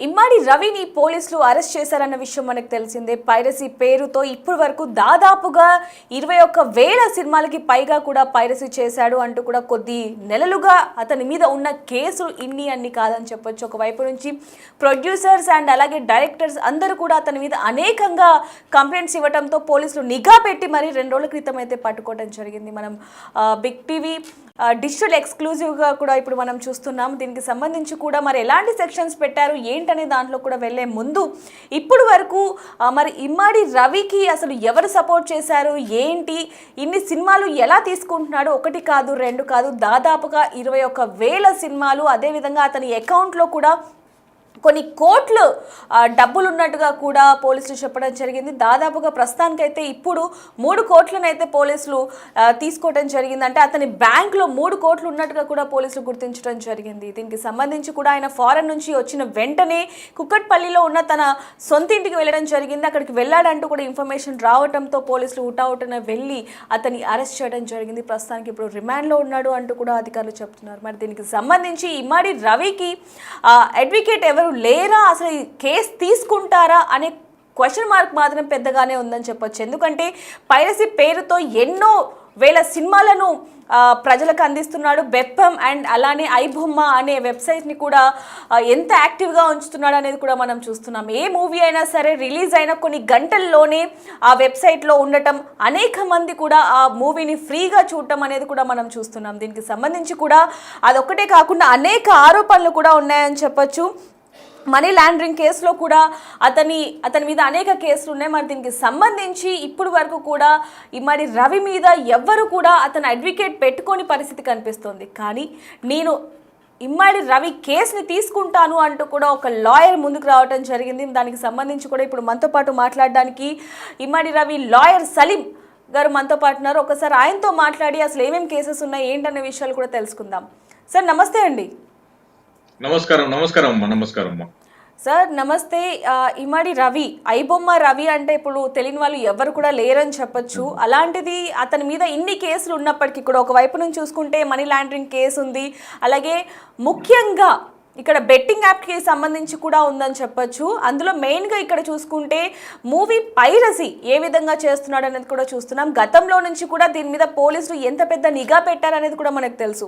ఇమ్మాడి రవిని పోలీసులు అరెస్ట్ చేశారన్న విషయం మనకు తెలిసిందే. పైరసీ పేరుతో ఇప్పటి వరకు దాదాపుగా 21,000 సినిమాలకి పైగా కూడా పైరసీ చేశాడు అంటూ కూడా కొద్ది నెలలుగా అతని మీద ఉన్న కేసులు అన్ని కాదని చెప్పొచ్చు. ఒకవైపు నుంచి ప్రొడ్యూసర్స్ అండ్ అలాగే డైరెక్టర్స్ అందరూ కూడా అతని మీద అనేకంగా కంప్లైంట్స్ ఇవ్వడంతో పోలీసులు నిఘా పెట్టి మరి 2 రోజుల క్రితం అయితే పట్టుకోవడం జరిగింది. మనం బిగ్ టీవీ డిజిటల్ ఎక్స్క్లూజివ్గా కూడా ఇప్పుడు మనం చూస్తున్నాం. దీనికి సంబంధించి కూడా మరి ఎలాంటి సెక్షన్స్ పెట్టారు ఏంటనే దాంట్లో కూడా వెళ్ళే ముందు ఇప్పుడు వరకు మరి ఇమ్మాడి రవికి అసలు ఎవరు సపోర్ట్ చేశారు, ఏంటి, ఇన్ని సినిమాలు ఎలా తీసుకుంటున్నాడు, 1 కాదు 2 కాదు దాదాపుగా 21,000 సినిమాలు, అదేవిధంగా అతని అకౌంట్లో కూడా కొన్ని కోట్లు డబ్బులు ఉన్నట్టుగా కూడా పోలీసులు చెప్పడం జరిగింది. దాదాపుగా ప్రస్తుతానికైతే ఇప్పుడు 3 కోట్లనైతే పోలీసులు తీసుకోవడం జరిగింది. అంటే అతని బ్యాంక్లో 3 కోట్లు ఉన్నట్టుగా కూడా పోలీసులు గుర్తించడం జరిగింది. దీనికి సంబంధించి కూడా ఆయన ఫారెన్ నుంచి వచ్చిన వెంటనే కుక్కట్పల్లిలో ఉన్న తన సొంత ఇంటికి వెళ్ళడం జరిగింది. అక్కడికి వెళ్ళాడంటూ కూడా ఇన్ఫర్మేషన్ రావడంతో పోలీసులు ఊటావుటన వెళ్ళి అతన్ని అరెస్ట్ చేయడం జరిగింది. ప్రస్తుతానికి ఇప్పుడు రిమాండ్లో ఉన్నాడు అంటూ కూడా అధికారులు చెప్తున్నారు. మరి దీనికి సంబంధించి ఇమ్మాడి రవికి అడ్వకేట్ ఎవరు లేరా, అసలు ఈ కేసు తీసుకుంటారా అనే క్వశ్చన్ మార్క్ మాత్రం పెద్దగానే ఉందని చెప్పొచ్చు. ఎందుకంటే పైరసీ పేరుతో ఎన్నో వేల సినిమాలను ప్రజలకు అందిస్తున్నాడు. బెప్పం అండ్ అలానే ఐబొమ్మ అనే వెబ్సైట్ని కూడా ఎంత యాక్టివ్గా ఉంచుతున్నాడు అనేది కూడా మనం చూస్తున్నాం. ఏ మూవీ అయినా సరే రిలీజ్ అయిన కొన్ని గంటల్లోనే ఆ వెబ్సైట్లో ఉండటం, అనేక మంది కూడా ఆ మూవీని ఫ్రీగా చూడటం అనేది కూడా మనం చూస్తున్నాం. దీనికి సంబంధించి కూడా అదొక్కటే కాకుండా అనేక ఆరోపణలు కూడా ఉన్నాయని చెప్పొచ్చు. మనీ లాండరింగ్ కేసులో కూడా అతని మీద అనేక కేసులు ఉన్నాయి. మరి దీనికి సంబంధించి ఇప్పుడు వరకు కూడా ఇమ్మడి రవి మీద ఎవ్వరు కూడా అతను అడ్వకేట్ పెట్టుకోని పరిస్థితి కనిపిస్తుంది. కానీ నేను ఇమ్మడి రవి కేసుని తీసుకుంటాను అంటూ కూడా ఒక లాయర్ ముందుకు రావడం జరిగింది. దానికి సంబంధించి కూడా ఇప్పుడు మనతో పాటు మాట్లాడడానికి ఇమ్మడి రవి లాయర్ సలీం గారు మనతో పాటు ఉన్నారు. ఒకసారి ఆయనతో మాట్లాడి అసలు ఏమేమి కేసెస్ ఉన్నాయి ఏంటనే విషయాలు కూడా తెలుసుకుందాం. సార్ నమస్తే అండి. నమస్కారం. నమస్కారం సార్ నమస్తే. ఇమ్మడి రవి, ఐబొమ్మ రవి అంటే ఇప్పుడు తెలియని వాళ్ళు ఎవరు కూడా లేరని చెప్పొచ్చు. అలాంటిది అతని మీద ఇన్ని కేసులు ఉన్నప్పటికీ కూడా ఒకవైపు నుంచి చూసుకుంటే మనీ లాండరింగ్ కేసు ఉంది, అలాగే ముఖ్యంగా ఇక్కడ బెట్టింగ్ యాప్కి సంబంధించి కూడా ఉందని చెప్పొచ్చు. అందులో మెయిన్గా ఇక్కడ చూసుకుంటే మూవీ పైరసీ ఏ విధంగా చేస్తున్నాడు అనేది కూడా చూస్తున్నాం. గతంలో నుంచి కూడా దీని మీద పోలీసులు ఎంత పెద్ద నిఘా పెట్టారనేది కూడా మనకు తెలుసు.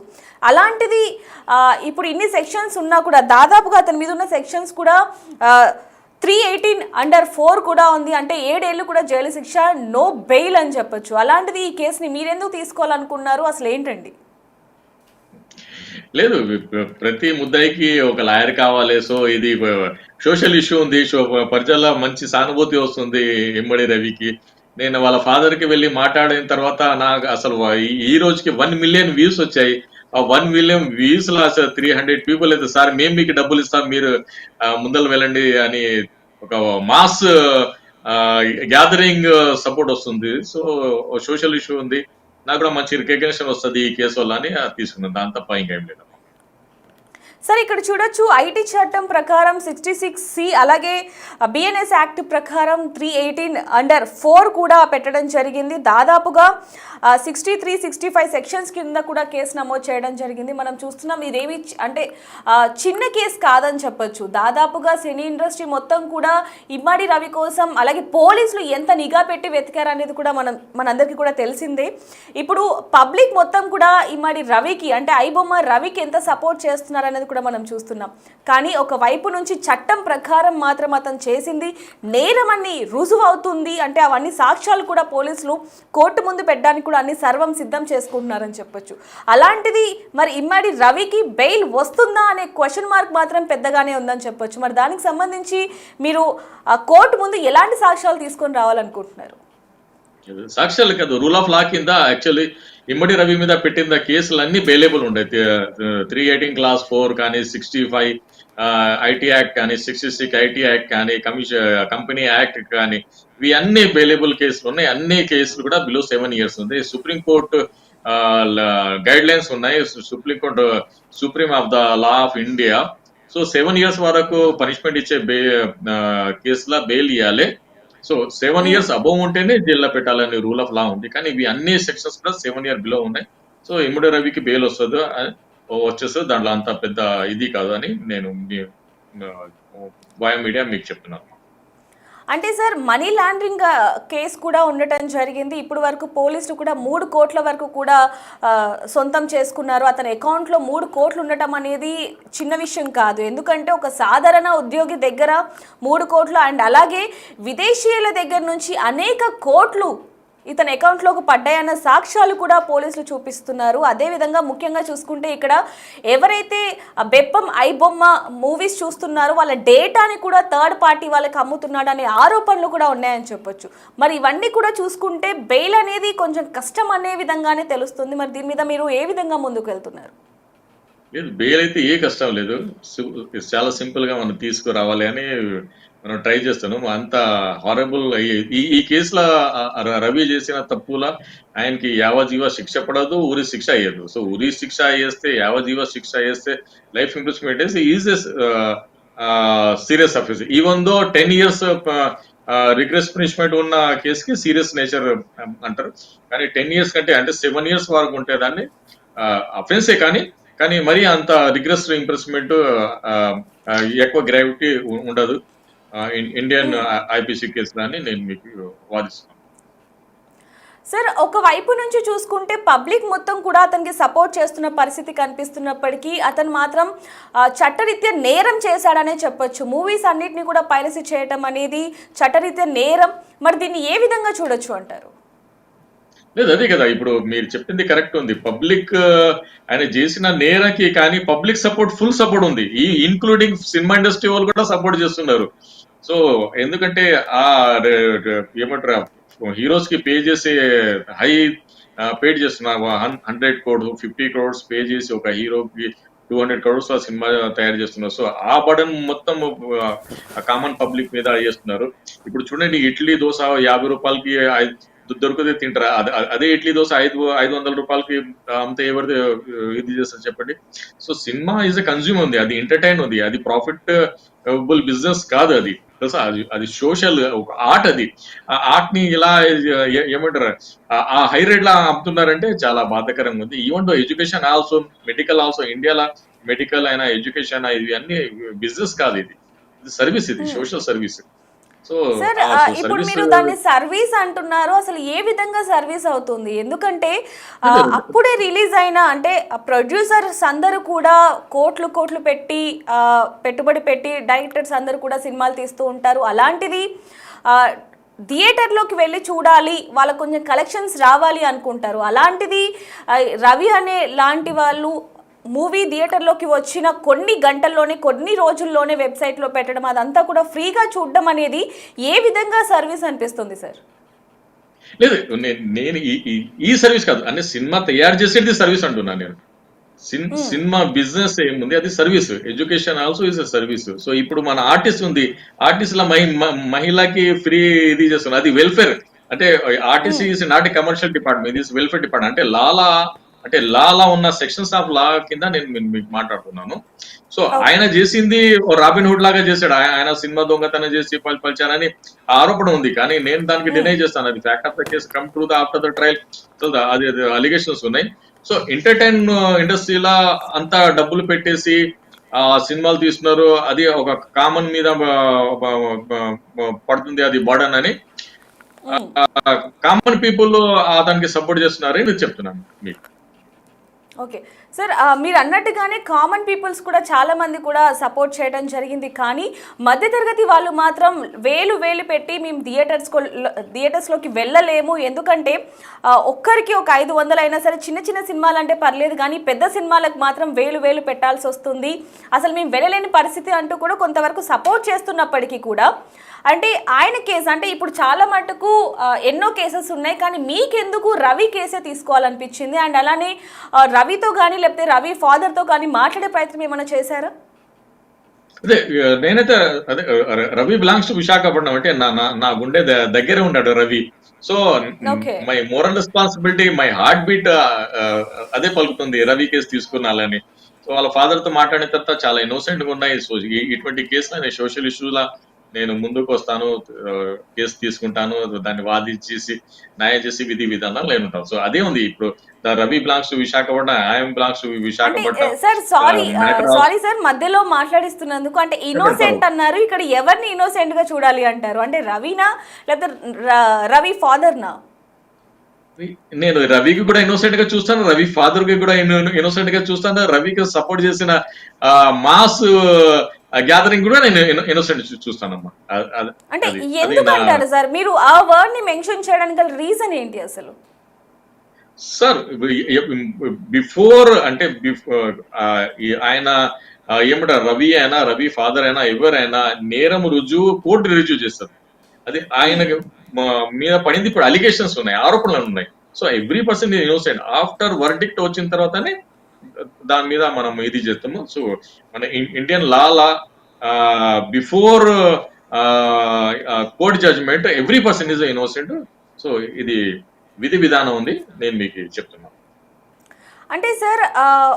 అలాంటిది ఇప్పుడు ఇన్ని సెక్షన్స్ ఉన్నా కూడా దాదాపుగా అతని మీద ఉన్న సెక్షన్స్ కూడా 318(4) కూడా ఉంది. అంటే 7 ఏళ్ళు కూడా జైలు శిక్ష, నో బెయిల్ అని చెప్పొచ్చు. అలాంటిది ఈ కేసుని మీరెందుకు తీసుకోవాలనుకున్నారు, అసలు ఏంటండి? లేదు, ప్రతి ముద్దాయికి ఒక లాయర్ కావాలి. సో ఇది సోషల్ ఇష్యూ ఉంది. ప్రజల మంచి సానుభూతి వస్తుంది ఇమ్మడి రవికి. నేను వాళ్ళ ఫాదర్ కి వెళ్ళి మాట్లాడిన తర్వాత నాకు అసలు ఈ రోజుకి 1 మిలియన్ వ్యూస్ వచ్చాయి. ఆ 1 మిలియన్ వ్యూస్ లో అసలు 300 పీపుల్ అయితే సార్ మేము మీకు డబ్బులు ఇస్తాం, మీరు ముందర వెళ్ళండి అని ఒక మాస్ గ్యాదరింగ్ సపోర్ట్ వస్తుంది. సో సోషల్ ఇష్యూ ఉంది, నాకు కూడా మంచి రికగ్నిషన్ వస్తుంది ఈ కేసు వల్ల అని తీసుకున్నాను. దాని తప్ప ఇంకేం లేదు. సార్ ఇక్కడ చూడొచ్చు ఐటీ చట్టం ప్రకారం 66C అలాగే బిఎన్ఎస్ యాక్ట్ ప్రకారం 318(4) కూడా పెట్టడం జరిగింది. దాదాపుగా 63, 65 సెక్షన్స్ కింద కూడా కేసు నమోదు చేయడం జరిగింది. మనం చూస్తున్నాం ఇదేమి అంటే చిన్న కేసు కాదని చెప్పొచ్చు. దాదాపుగా సినీ ఇండస్ట్రీ మొత్తం కూడా ఇమ్మడి రవి కోసం అలాగే పోలీసులు ఎంత నిఘా పెట్టి వెతికారు అనేది కూడా మనందరికీ కూడా తెలిసిందే. ఇప్పుడు పబ్లిక్ మొత్తం కూడా ఇమ్మడి రవికి అంటే ఐబొమ్మ రవికి ఎంత సపోర్ట్ చేస్తున్నారు అనేది మనం చూస్తున్నాం. కానీ ఒక వైపు నుంచి చట్టం ప్రకారం మాత్రం అతను చేసింది నేరమని రుజువు అవుతుంది. అంటే అవన్నీ సాక్ష్యాలు కూడా పోలీసులు కోర్టు ముందు పెట్టడానికి కూడా అన్ని సర్వం సిద్ధం చేసుకుంటున్నారని చెప్పొచ్చు. అలాంటిది మరి ఇమ్మడి రవికి బెయిల్ వస్తుందా అనే క్వశ్చన్ మార్క్ మాత్రం పెద్దగానే ఉందని చెప్పొచ్చు. మరి దానికి సంబంధించి మీరు కోర్టు ముందు ఎలాంటి సాక్ష్యాలు తీసుకొని రావాలనుకుంటున్నారు? సాక్ష్యాలు కాదు, రూల్ ఆఫ్ లా కింద యాక్చువల్లీ ఇమ్మడి రవి మీద పెట్టిన కేసులు అన్ని బెయిలబుల్ ఉండే. 318(4) కానీ 65 ఐటీ యాక్ట్ కానీ 66 ఐటీ యాక్ట్ కానీ కంపెనీ యాక్ట్ కానీ ఇవి అన్ని బెయిలబుల్ కేసులు ఉన్నాయి. అన్ని కేసులు కూడా బిలో 7 ఇయర్స్ ఉంది. సుప్రీంకోర్టు గైడ్ లైన్స్ ఉన్నాయి. Supreme of the law of India. So 7 years వరకు పనిష్మెంట్ ఇచ్చే కేసులా బెయిల్ ఇవ్వాలి. సో 7 ఇయర్స్ అబౌవ్ ఉంటేనే జైల్లో పెట్టాలని రూల్ ఆఫ్ లా ఉంది. కానీ ఇవి అన్ని సెక్షన్స్ కూడా 7 ఇయర్ బిలో ఉన్నాయి. సో ఇమ్మడి రవికి బెయిల్ వస్తుంది వచ్చేస్తుంది, దాంట్లో అంత పెద్ద ఇది కాదు అని నేను వయా మీడియా మీకు చెప్తున్నాను. అంటే సార్ మనీ లాండరింగ్ కేసు కూడా ఉండటం జరిగింది. ఇప్పుడు వరకు పోలీసులు కూడా 3 కోట్ల వరకు కూడా సొంతం చేసుకున్నారు. అతని అకౌంట్లో 3 కోట్లు ఉండటం అనేది చిన్న విషయం కాదు. ఎందుకంటే ఒక సాధారణ ఉద్యోగి దగ్గర 3 కోట్లు అండ్ అలాగే విదేశీయుల దగ్గర నుంచి అనేక కోట్లు ఇతని అకౌంట్లోకి పడ్డాయన్న సాక్ష్యాలు కూడా పోలీసులు చూపిస్తున్నారు. అదేవిధంగా ముఖ్యంగా చూసుకుంటే ఇక్కడ ఎవరైతే బెప్పం ఐబొమ్మ మూవీస్ చూస్తున్నారో వాళ్ళ డేటాని కూడా థర్డ్ పార్టీ వాళ్ళకి అమ్ముతున్నాడు అనే ఆరోపణలు కూడా ఉన్నాయని చెప్పొచ్చు. మరి ఇవన్నీ కూడా చూసుకుంటే బెయిల్ అనేది కొంచెం కష్టం అనే విధంగానే తెలుస్తుంది. మరి దీని మీద మీరు ఏ విధంగా ముందుకు వెళ్తున్నారు? లేదు, బెయిల్ అయితే ఏ కష్టం లేదు. చాలా సింపుల్ గా మనం తీసుకురావాలి అని మనం ట్రై చేస్తున్నాం. అంత హారబుల్ ఈ కేసులో రవి చేసిన తప్పుల ఆయనకి యావజీవ శిక్ష పడదు, ఉరి శిక్ష అయ్యదు. సో ఉరి శిక్ష అయ్యేస్తే, యావజీవ శిక్ష అయ్యేస్తే life imprisonment is serious offence. Even though 10 years rigorous punishment ఉన్న కేసుకి సీరియస్ నేచర్ అంటారు. కానీ 10 years కంటే అంటే 7 years వరకు ఉంటే దాన్ని అఫెన్సే. కానీ మరి అంత రిగ్రెస్ ఇంప్రెస్మెంట్ ఎక్కువ గ్రావిటీ ఉండదు ఇండియన్ ఐపీసీ కేసులో అని నేను మీకు వాదిస్తున్నాను. సార్ ఒకవైపు నుంచి చూసుకుంటే పబ్లిక్ మొత్తం కూడా అతనికి సపోర్ట్ చేస్తున్న పరిస్థితి కనిపిస్తున్నప్పటికీ అతను మాత్రం చట్టరీత్యా నేరం చేశాడనే చెప్పొచ్చు. మూవీస్ అన్నిటిని కూడా పైరసీ చేయటం అనేది చట్టరీత్యా నేరం. మరి దీన్ని ఏ విధంగా చూడొచ్చు అంటారు? లేదు, అదే కదా ఇప్పుడు మీరు చెప్పింది కరెక్ట్ ఉంది. పబ్లిక్ ఆయన చేసిన నేరకి కానీ పబ్లిక్ సపోర్ట్, ఫుల్ సపోర్ట్ ఉంది. ఈ ఇన్క్లూడింగ్ సినిమా ఇండస్ట్రీ వాళ్ళు కూడా సపోర్ట్ చేస్తున్నారు. సో ఎందుకంటే ఆ ఏమంటారు, హీరోస్ కి పే చేసే హై పేడ్ చేస్తున్నారు. 100 crores 50 crores పే చేసి ఒక హీరోకి 200 crores ఆ సినిమా తయారు చేస్తున్నారు. సో ఆ బడన్ మొత్తం కామన్ పబ్లిక్ మీద చేస్తున్నారు. ఇప్పుడు చూడండి, ఇడ్లీ దోశ 50 రూపాయలకి దొరికితే తింటారా? అదే ఇడ్లీ దోశ 500 రూపాయలకి అంత ఎవరిది ఇది చేస్తారు చెప్పండి. So cinema is a consume ఉంది, అది ఎంటర్టైన్ ఉంది, అది ప్రాఫిటబుల్ బిజినెస్ కాదు. అది సోషల్ ఒక ఆర్ట్. అది ఆ ఆర్ట్ ని ఇలా ఏమంటారు ఆ హై రేట్ లా అమ్ముతున్నారంటే చాలా బాధాకరంగా ఉంది. Even though education also, medical also, ఇండియాలో మెడికల్ అయినా ఎడ్యుకేషన్ ఇవి అన్ని బిజినెస్ కాదు, ఇది సర్వీస్, ఇది సోషల్ సర్వీస్. సో సార్ ఇప్పుడు మీరు దాన్ని సర్వీస్ అంటున్నారు, అసలు ఏ విధంగా సర్వీస్ అవుతుంది? ఎందుకంటే అప్పుడే రిలీజ్ అయిన అంటే ప్రొడ్యూసర్స్ అందరూ కూడా కోట్లు పెట్టి పెట్టుబడి పెట్టి డైరెక్టర్స్ అందరూ కూడా సినిమాలు తీస్తూ ఉంటారు. అలాంటిది థియేటర్లోకి వెళ్ళి చూడాలి, వాళ్ళకు కొంచెం కలెక్షన్స్ రావాలి అనుకుంటారు. అలాంటిది రవి అనే లాంటి వాళ్ళు మూవీ థియేటర్లోకి వచ్చిన కొన్ని గంటల్లోనే, కొన్ని రోజుల్లోనే వెబ్సైట్లో పెట్టడం, అదంతా కూడా ఫ్రీగా చూడడం అనేది ఏ విధంగా సర్వీస్ అనిపిస్తుంది సార్? లేదు, నేను ఈ సర్వీస్ కాదు అంటే సినిమా తయారు చేసేది సర్వీస్ అంటున్నాను నేను. సినిమా బిజినెస్ ఏముంది, అది service. Education also is a service. So ఇప్పుడు మన ఆర్టిస్ట్ ఉంది, ఆర్టిస్ట్ ల మహిళకి ఫ్రీ ఇది చేస్తున్నారు, అది వెల్ఫేర్. అంటే artist is not a commercial department, ఇది వెల్ఫేర్ డిపార్ట్మెంట్. అంటే లాలా ఉన్న సెక్షన్స్ ఆఫ్ లా కింద నేను మీకు మాట్లాడుతున్నాను. సో ఆయన చేసింది రాబిన్ హుడ్ లాగా చేశాడు. ఆయన సినిమా దొంగతనం చేసి పలిచారని ఆరోపణ ఉంది. కానీ నేను దానికి డినై చేస్తాను, అది fact of the case come to the after the trial. So అది అలిగేషన్స్ ఉన్నాయి. సో ఎంటర్టైన్ ఇండస్ట్రీలో అంతా డబ్బులు పెట్టేసి సినిమాలు తీస్తున్నారు, అది ఒక కామన్ మీద పడుతుంది, అది బర్డన్ అని కామన్ పీపుల్ దానికి సపోర్ట్ చేస్తున్నారని నేను చెప్తున్నాను మీకు. ఓకే సార్, మీరు అన్నట్టుగానే కామన్ పీపుల్స్ కూడా చాలా మంది కూడా సపోర్ట్ చేయడం జరిగింది. కానీ మధ్యతరగతి వాళ్ళు మాత్రం వేలు పెట్టి మేము థియేటర్స్లోకి వెళ్ళలేము, ఎందుకంటే ఒక్కరికి ఒక 500 అయినా సరే, చిన్న సినిమాలు అంటే పర్లేదు, కానీ పెద్ద సినిమాలకు మాత్రం వేలు పెట్టాల్సి వస్తుంది, అసలు మేము వెళ్ళలేని పరిస్థితి అంటూ కూడా కొంతవరకు సపోర్ట్ చేస్తున్నప్పటికీ కూడా అంటే ఆయన కేసు అంటే ఇప్పుడు చాలా మటుకు ఎన్నో కేసెస్ ఉన్నాయి, కానీ మీకెందుకు రవి కేసే తీసుకోవాలనిపించింది? అండ్ అలానే రవితో కానీ లేకపోతే రవి ఫాదర్తో కానీ మాట్లాడే ప్రయత్నం ఏమైనా చేశారా? అదే నేనైతే అదే రవి బిలాంగ్స్ టు విశాఖపట్నం, అంటే నా గుండె దగ్గరే ఉన్నాడు Ravi. So my moral responsibility, my heart beat అదే పలుకుతుంది రవి కేసు తీసుకున్నాలని. సో వాళ్ళ ఫాదర్ తో మాట్లాడిన తర్వాత చాలా ఇన్నోసెంట్ గా ఉన్నాయి. సో ఇటువంటి కేసులు సోషల్ ఇష్యూలా నేను ముందుకు వస్తాను, కేసు తీసుకుంటాను, దాన్ని వాదించేసి న్యాయం చేసి విధి విధానాలు నేను ఉంటాను. సో అదే ఉంది ఇప్పుడు. Ravi belongs to Visakhapatnam, I am belongs to అంటే Visakhapatnam. Sir sorry matter of sorry sir మధ్యలో మాట్లాడిస్తున్నందుకు. అంటే ఇన్నోసెంట్ అన్నారు, ఇక్కడ ఎవరిని ఇన్నోసెంట్ గా చూడాలి అంటారు? అంటే రవినా లేకపోతే రవి ఫాదర్నా? నేను రవికి కూడా ఇన్నోసెంట్ గా చూస్తాను, రవి ఫాదర్ కి కూడా ఇన్నోసెంట్ గా చూస్తాను, రవికి సపోర్ట్ చేసిన మాస్ గ్యాదరింగ్ కూడా నేను ఇన్నోసెంట్ చూస్తానమ్మా. అంటే ఎందుకు అంటారు సార్ మీరు ఆ వర్డ్ ని మెన్షన్ చేయడానికి గల రీజన్ ఏంటి అసలు? సార్ బిఫోర్ అంటే ఆయన ఏమంటారు, రవి అయినా రవి ఫాదర్ అయినా ఎవరైనా నేరం రుజువు కోర్టు రుజువు చేస్తారు. అది ఆయన మీద పడింది. ఇప్పుడు అలిగేషన్స్ ఉన్నాయి, ఆరోపణలు ఉన్నాయి. So every person innocent. After verdict వచ్చిన తర్వాతనే దాని మీద మనం ఇది చేస్తాము. సో మన Indian law before court judgement every person is innocent. So ఇది విధి విధానం ఉంది, నేను మీకు చెప్తున్నాను. అంటే సార్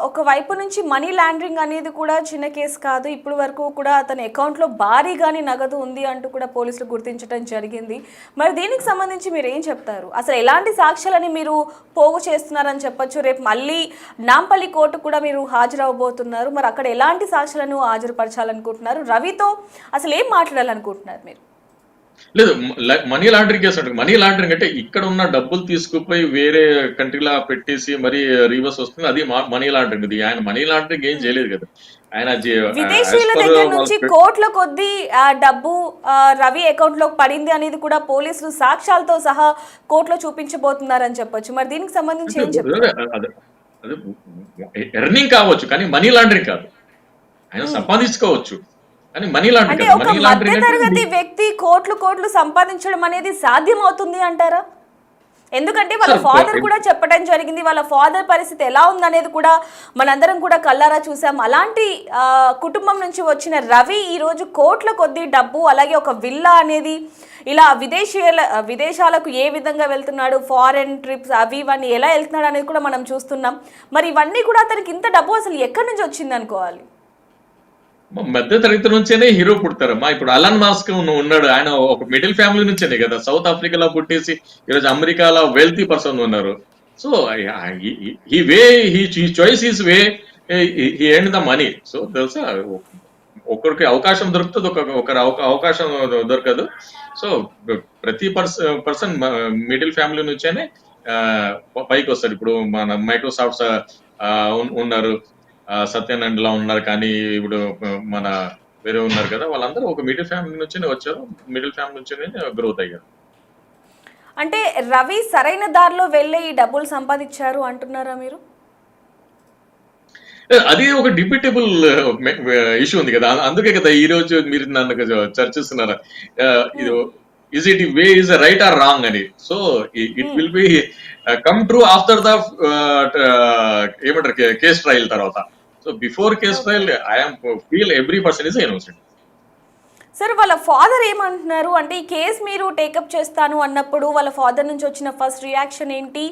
ఒక వైపు నుంచి మనీ లాండరింగ్ అనేది కూడా చిన్న కేసు కాదు. ఇప్పుడు వరకు కూడా అతని అకౌంట్లో భారీగానే నగదు ఉంది అంటూ కూడా పోలీసులు గుర్తించడం జరిగింది. మరి దీనికి సంబంధించి మీరు ఏం చెప్తారు? అసలు ఎలాంటి సాక్ష్యాలని మీరు పోగు చేస్తున్నారని చెప్పొచ్చు? రేపు మళ్ళీ నాంపల్లి కోర్టు కూడా మీరు హాజరవబోతున్నారు. మరి అక్కడ ఎలాంటి సాక్ష్యాలను హాజరుపరచాలనుకుంటున్నారు? రవితో అసలు ఏం మాట్లాడాలనుకుంటున్నారు మీరు? లేదు, మనీ లాండరింగ్ కేసు అంటే, మనీ లాండరింగ్ అంటే ఇక్కడ ఉన్న డబ్బులు తీసుకుపోయి వేరే కంట్రీలో పెట్టేసి మరి రీవర్స్ వస్తుంది, అది మనీ లాండరింగ్. ఇది ఆయన మనీ లాండరింగ్ ఏం చేయలేదు కదా. ఆయన విదేశీయుల దగ్గర నుంచి కోట్ల కొద్దీ డబ్బు రవి అకౌంట్ లో పడింది అనేది కూడా పోలీసులు సాక్ష్యాలతో సహా కోర్టులో చూపించబోతున్నారని చెప్పొచ్చు. మరి దీనికి సంబంధించి ఏం చెప్తారు? ఎర్నింగ్ కావచ్చు కానీ మనీ లాండరింగ్ కాదు. ఆయన సంపాదించుకోవచ్చు కానీ మనీ అంటే లాండరింగ్. ఒక మధ్య తరగతి వ్యక్తి కోట్లు సంపాదించడం అనేది సాధ్యం అవుతుంది అంటారా? ఎందుకంటే వాళ్ళ ఫాదర్ కూడా చెప్పడం జరిగింది, వాళ్ళ ఫాదర్ పరిస్థితి ఎలా ఉందనేది కూడా మనందరం కూడా కళ్ళారా చూసాం. అలాంటి కుటుంబం నుంచి వచ్చిన రవి ఈరోజు కోట్ల కొద్దీ డబ్బు, అలాగే ఒక విల్లా అనేది, ఇలా విదేశాలకు ఏ విధంగా వెళ్తున్నాడు, ఫారెన్ ట్రిప్స్ అవి ఇవన్నీ ఎలా వెళ్తున్నాడు అనేది కూడా మనం చూస్తున్నాం. మరి ఇవన్నీ కూడా అతనికి ఇంత డబ్బు అసలు ఎక్కడి నుంచి వచ్చింది అనుకోవాలి? మధ్య తరగతి నుంచేనే హీరో పుడతారమ్మా. ఇప్పుడు అలన్ మాస్క్ ఉన్నాడు, ఆయన ఒక మిడిల్ ఫ్యామిలీ నుంచేనే కదా సౌత్ ఆఫ్రికాలో పుట్టేసి ఈరోజు అమెరికాలో వెల్తీ పర్సన్ ఉన్నారు. So he choice is way he earn the money. So తెలుసా, ఒకరికి అవకాశం దొరుకుతుంది, ఒకరి అవకాశం దొరకదు. సో ప్రతి పర్సన్ మిడిల్ ఫ్యామిలీ నుంచేనే పైకి వస్తారు. ఇప్పుడు మన మైక్రోసాఫ్ట్ ఉన్నారు, సత్యనండ్ లా ఉన్నారు, కానీ ఇప్పుడు మన వేరే ఉన్నారు కదా, వాళ్ళందరూ ఒక మిడిల్ ఫ్యామిలీ నుంచే వచ్చారు, మిడిల్ ఫ్యామిలీ నుంచే గ్రోత్ అయ్యారు. అంటే రవి సరైన దారిలో వెళ్ళే ఈ డబ్బులు సంపాదించారు అంటున్నారా మీరు? అది ఒక డిబేటబుల్ ఇష్యూ ఉంది కదా, అందుకే కదా ఈ రోజు మీరు నన్ను చర్చిస్తున్నారు, ఇది is it way is right or wrong అని. So it will be come true after the ఏమంటారు కేస్ ట్రయల్ తర్వాత. So before case trial I am feel every person is innocent. Sir వాళ్ళ ఫాదర్ ఏమంటున్నారు? అంటే ఈ కేసు మీరు టేకప్ చేస్తాను అన్నప్పుడు వాళ్ళ ఫాదర్ నుంచి వచ్చిన ఫస్ట్ రియాక్షన్ ఏంటి?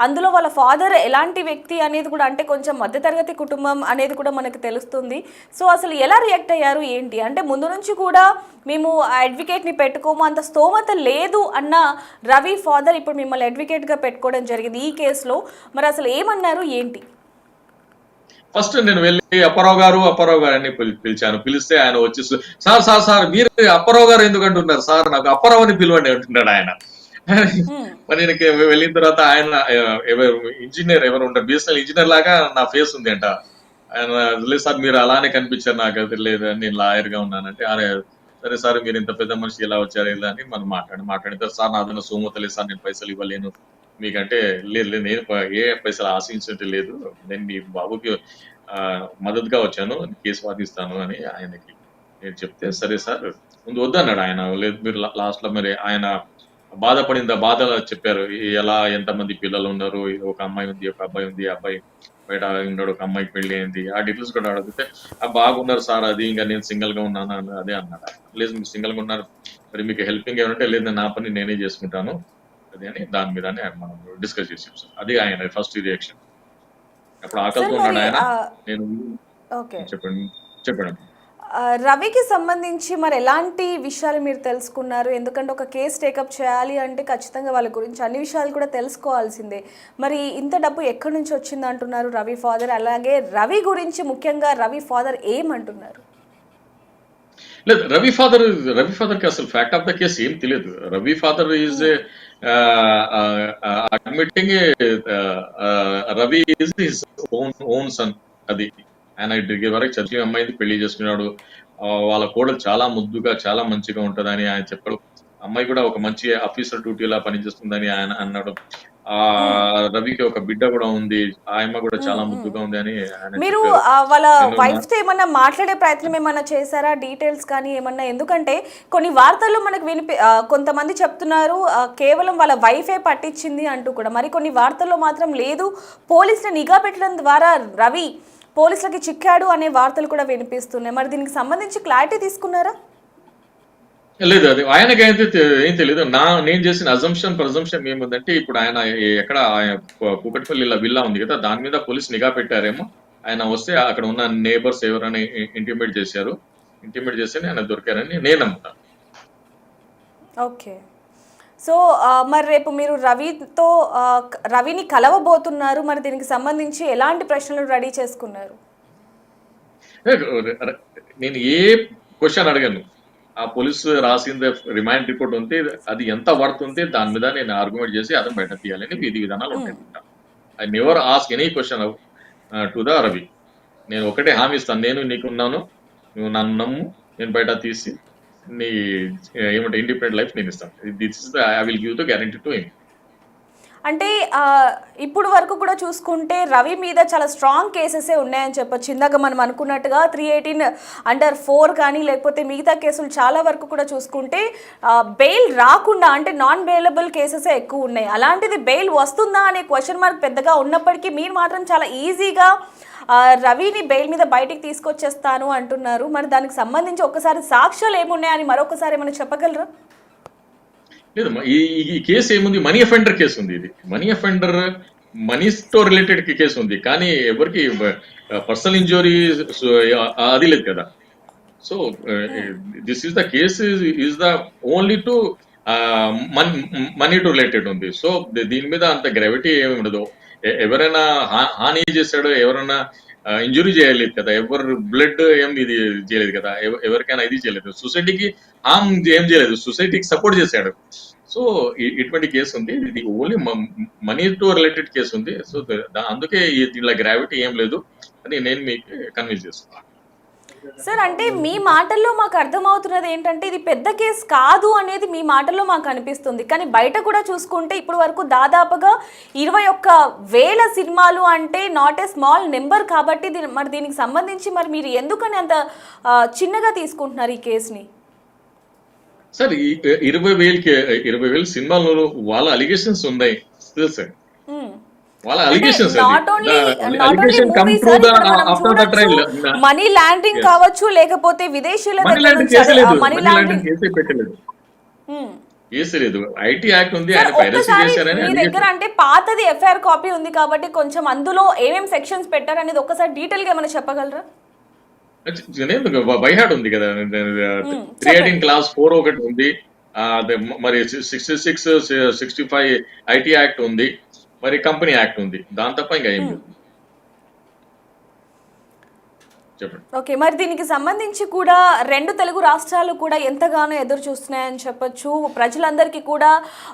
అందులో వాళ్ళ ఫాదర్ ఎలాంటి వ్యక్తి అనేది కూడా, అంటే కొంచెం మధ్యతరగతి కుటుంబం అనేది కూడా మనకు తెలుస్తుంది. సో అసలు ఎలా రియాక్ట్ అయ్యారు ఏంటి? అంటే ముందు నుంచి కూడా మేము అడ్వకేట్ని పెట్టుకోము, అంత స్తోమత లేదు అన్న రవి ఫాదర్ ఇప్పుడు మిమ్మల్ని అడ్వకేట్గా పెట్టుకోవడం జరిగింది ఈ కేసులో. మరి అసలు ఏమన్నారు ఏంటి? ఫస్ట్ నేను వెళ్ళి అప్పారావు గారు అని పిలిచాను. పిలిస్తే ఆయన వచ్చి సార్ మీరు అప్పారావు గారు ఎందుకు అంటున్నారు సార్, నాకు అప్పారావు అని పిలవండి అంటున్నాడు ఆయన. మరి నేను వెళ్ళిన తర్వాత ఆయన ఇంజనీర్ ఎవరు ఉంటారు, బిఎస్ఎన్ఎల్ ఇంజనీర్ లాగా నా ఫేస్ ఉంది అంట. ఆయన లేదు సార్ మీరు అలానే కనిపించారు, నాకు అది లేదు, నేను లాయర్ గా ఉన్నానంటే, అరే సరే సార్ మీరు ఇంత పెద్ద మనిషి ఎలా వచ్చారు ఇలా అని మనం మాట్లాడితే, సార్ నాదన్న సోమత లేదు సార్, నేను పైసలు ఇవ్వలేను మీకంటే. లేదు నేను ఏ పైసలు ఆశించే లేదు, నేను మీ బాబుకి మద్దతుగా వచ్చాను, కేసు వాదిస్తాను అని ఆయనకి నేను చెప్తే, సరే సార్ ముందు వద్దన్నాడు ఆయన. లేదు మీరు లాస్ట్ లో మరి ఆయన బాధపడింది, బాధ చెప్పారు, ఎలా ఎంతమంది పిల్లలు ఉన్నారు, ఒక అమ్మాయి ఉంది, ఒక అబ్బాయి ఉంది, అబ్బాయి బయట ఉన్నాడు, ఒక అమ్మాయికి పెళ్లి అయింది, ఆ డీటెయిల్స్ కూడా అడిగితే బాగున్నారు సార్, అది ఇంకా నేను సింగిల్ గా ఉన్నాను అదే అన్నాడు. లేదు మీరు సింగిల్ గా ఉన్నారు, మరి మీకు హెల్పింగ్ ఏమంటే, లేదు నా పని నేనే చేసుకుంటాను అది అని, దాని మీద మనం డిస్కస్ చేసాం సార్. అది ఆయన ఫస్ట్ రియాక్షన్. అప్పుడు ఆకలితో ఉన్నాడు ఆయన. నేను చెప్పండి. రవికి సంబంధించి మరి ఎలాంటి విషయాలు మీరు తెలుసుకున్నారు? ఎందుకంటే ఒక కేసు టేకప్ చేయాలి అంటే ఖచ్చితంగా వాళ్ళ గురించి అన్ని విషయాలు కూడా తెలుసుకోవాల్సిందే. మరి ఇంత డబ్బు ఎక్కడి నుంచి వచ్చింది అంటున్నారు రవి ఫాదర్? అలాగే రవి గురించి ముఖ్యంగా రవి ఫాదర్ ఏమంటున్నారు? లేదు, రవి ఫాదర్ కి అసలు ఫ్యాక్ట్ ఆఫ్ ద కేసు ఏం తెలియదు. Ravi father is admitting Ravi is his own son. అది ఆయన ఇద్దరికి వరకు చదివి అమ్మాయిని పెళ్లి చేసుకున్నాడు. వాళ్ళ కోడలు చాలా ముద్దుగా చాలా మంచిగా ఉంటదని ఆయన చెప్పాడు. అమ్మాయి కూడా ఒక మంచి ఆఫీసర్ డ్యూటీలా పనిచేస్తుందని ఆయన అన్నాడు. ఆ రవికి ఒక బిడ్డ కూడా ఉంది, ఆ అమ్మ కూడా చాలా ముద్దుగా ఉంది అని ఆయన మీరు చెప్పారు. వాళ్ళ నేను వైఫ్ తో ఏమన్నా మాట్లాడే ప్రయత్నం ఏమన్నా చేశారా? డీటెయిల్స్ కానీ ఏమన్నా? ఎందుకంటే కొన్ని వార్తల్లో మనకు కొంతమంది చెప్తున్నారు కేవలం వాళ్ళ వైఫే పట్టించింది అంటూ కూడా. మరి కొన్ని వార్తల్లో మాత్రం లేదు, పోలీసులు నిఘా పెట్టడం ద్వారా రవి పోలీసులకి చిక్కాడు అనే వార్తలు కూడా వినిపిస్తున్నాయి. మరి దీనికి సంబంధించి క్లారిటీ తీసుకున్నారా? లేదు, అది ఆయనకి అయితే ఏం తెలియదు. నేను చేసిన ప్రజంప్షన్ ఏముందంటే, ఇప్పుడు ఆయన ఎక్కడ కూకట్పల్లి విల్లా ఉంది కదా, దాని మీద పోలీస్ నిఘా పెట్టారేమో. ఆయన వస్తే అక్కడ ఉన్న నేబర్స్ ఎవరైనా ఇంటిమేట్ చేసి ఆయన దొరికారని నేను నమ్ముతాను. ఓకే. సో మరి రేపు మీరు రవిని కలవబోతున్నారు. మరి దీనికి సంబంధించి ఎలాంటి ప్రశ్నలు రెడీ చేసుకున్నారు? నేను ఏ క్వశ్చన్ అడగను. ఆ పోలీసు రాసింది రిమాండ్ రిపోర్ట్ ఉంది, అది ఎంత పడుతుంది దాని మీద నేను ఆర్గ్యుమెంట్ చేసి అతను బయట తీయాలని విధి విధానాలు ఉంటాయి. I never ask any question to the Ravi. నేను ఒకటే హామీ ఇస్తాను, నేను నీకున్నాను, నువ్వు నన్ను నమ్ము, నేను బయట తీసి నీ ఏమంటే ఇండిపెండెంట్ లైఫ్ నేను ఇస్తాను. This is I will give the guarantee to him. అంటే ఇప్పుడు వరకు కూడా చూసుకుంటే రవి మీద చాలా స్ట్రాంగ్ కేసెసే ఉన్నాయని చెప్పొచ్చు. ఇందాక మనం అనుకున్నట్టుగా 318(4) కానీ లేకపోతే మిగతా కేసులు చాలా వరకు కూడా చూసుకుంటే బెయిల్ రాకుండా అంటే నాన్ బెయిలబుల్ కేసెసే ఎక్కువ ఉన్నాయి. అలాంటిది బెయిల్ వస్తుందా అనే క్వశ్చన్ మార్క్ పెద్దగా ఉన్నప్పటికీ మీరు మాత్రం చాలా ఈజీగా రవిని బెయిల్ మీద బయటికి తీసుకొచ్చేస్తాను అంటున్నారు. మరి దానికి సంబంధించి ఒకసారి సాక్ష్యాలు ఏమున్నాయని మరొకసారి ఏమైనా చెప్పగలరా? లేదు, ఈ కేసు ఏముంది, మనీ అఫెండర్ కేసు ఉంది. ఇది మనీతో రిలేటెడ్ కేసు ఉంది, కానీ ఎవరికి పర్సనల్ ఇంజురీ అది లేదు కదా. So this is the case is the only to money to related ఉంది. సో దీని మీద అంత గ్రావిటీ ఏమి ఉండదు. ఎవరైనా హాని చేశాడో, ఎవరైనా ఇంజురీ చేయలేదు కదా, ఎవరు బ్లడ్ ఏం ఇది చేయలేదు కదా, ఎవరికైనా ఇది చేయలేదు, సొసైటీకి హామ్ ఏం చేయలేదు, సొసైటీకి సపోర్ట్ చేశాడు. సో ఇటువంటి కేసు ఉంది, ఇది only money to related case ఉంది. సో అందుకే దీనిలో గ్రావిటీ ఏం లేదు అని నేను మీకు కన్విన్స్ చేస్తున్నాను. సార్, అంటే మీ మాటల్లో మాకు అర్థమవుతున్నది ఏంటంటే ఇది పెద్ద కేసు కాదు అనేది మీ మాటల్లో మాకు అనిపిస్తుంది. కానీ బయట కూడా చూసుకుంటే ఇప్పుడు వరకు దాదాపుగా 21,000 సినిమాలు అంటే నాట్ ఏ స్మాల్ నెంబర్. కాబట్టి మరి దీనికి సంబంధించి మరి మీరు ఎందుకని అంత చిన్నగా తీసుకుంటున్నారు ఈ కేసుని? సార్, ఈ 20,000 సినిమాలలో వాళ్ళ అలిగేషన్స్ ఉన్నాయి తెలుసా, వాళ్ళ అలిగేషన్స్. మనీ లాండరింగ్ కావచ్చు, లేకపోతే విదేశీయుల మనీ లాండరింగ్ కేసే పెట్టలేదు, కేసు లేదు. ఐటీ యాక్ట్ ఉంది, ఆయన పైరసీ చేశారని మీ దగ్గర అంటే పాతది ఎఫ్ఐఆర్ కాపీ ఉంది కాబట్టి కొంచెం అందులో ఏమేం సెక్షన్స్ పెట్టారు అనేది ఒకసారి డీటెయిల్ గా ఏమైనా చెప్పగలరా? బైహాడ్ ఉంది కదా, 318(4) ఒకటి ఉంది, మరి 66, 65 ఐటీ యాక్ట్ ఉంది, మరి కంపెనీ యాక్ట్ ఉంది. దాని తప్ప ఇంకా ఏం లేదు. చెప్పండి. ఓకే, మరి దీనికి సంబంధించి కూడా 2 తెలుగు రాష్ట్రాలు కూడా ఎంతగానో ఎదురు చూస్తున్నాయని చెప్పొచ్చు. ప్రజలందరికీ కూడా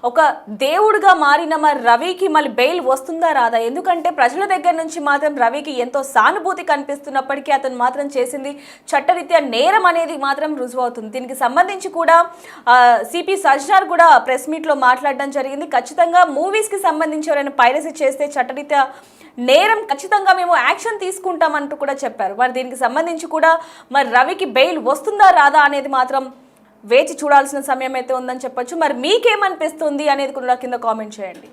ఒక దేవుడిగా మారిన మరి రవికి మళ్ళీ బెయిల్ వస్తుందా రాదా? ఎందుకంటే ప్రజల దగ్గర నుంచి మాత్రం రవికి ఎంతో సానుభూతి కనిపిస్తున్నప్పటికీ అతను మాత్రం చేసింది చట్టరీత్యా నేరం అనేది మాత్రం రుజువు అవుతుంది. దీనికి సంబంధించి కూడా సిపి సజ్జనార్ కూడా ప్రెస్ మీట్లో మాట్లాడడం జరిగింది. ఖచ్చితంగా మూవీస్కి సంబంధించి ఎవరైనా పైరసీ చేస్తే చట్టరీత్యా నేరం, ఖచ్చితంగా మేము యాక్షన్ తీసుకుంటామంటూ కూడా చెప్పారు. మరి దీనికి సంబంధించి కూడా మరి రవికి బెయిల్ వస్తుందా రాదా అనేది మాత్రం వేచి చూడాల్సిన సమయం అయితే ఉందని చెప్పొచ్చు. మరి మీకేమనిపిస్తుంది అనేది కూడా కింద కామెంట్ చేయండి.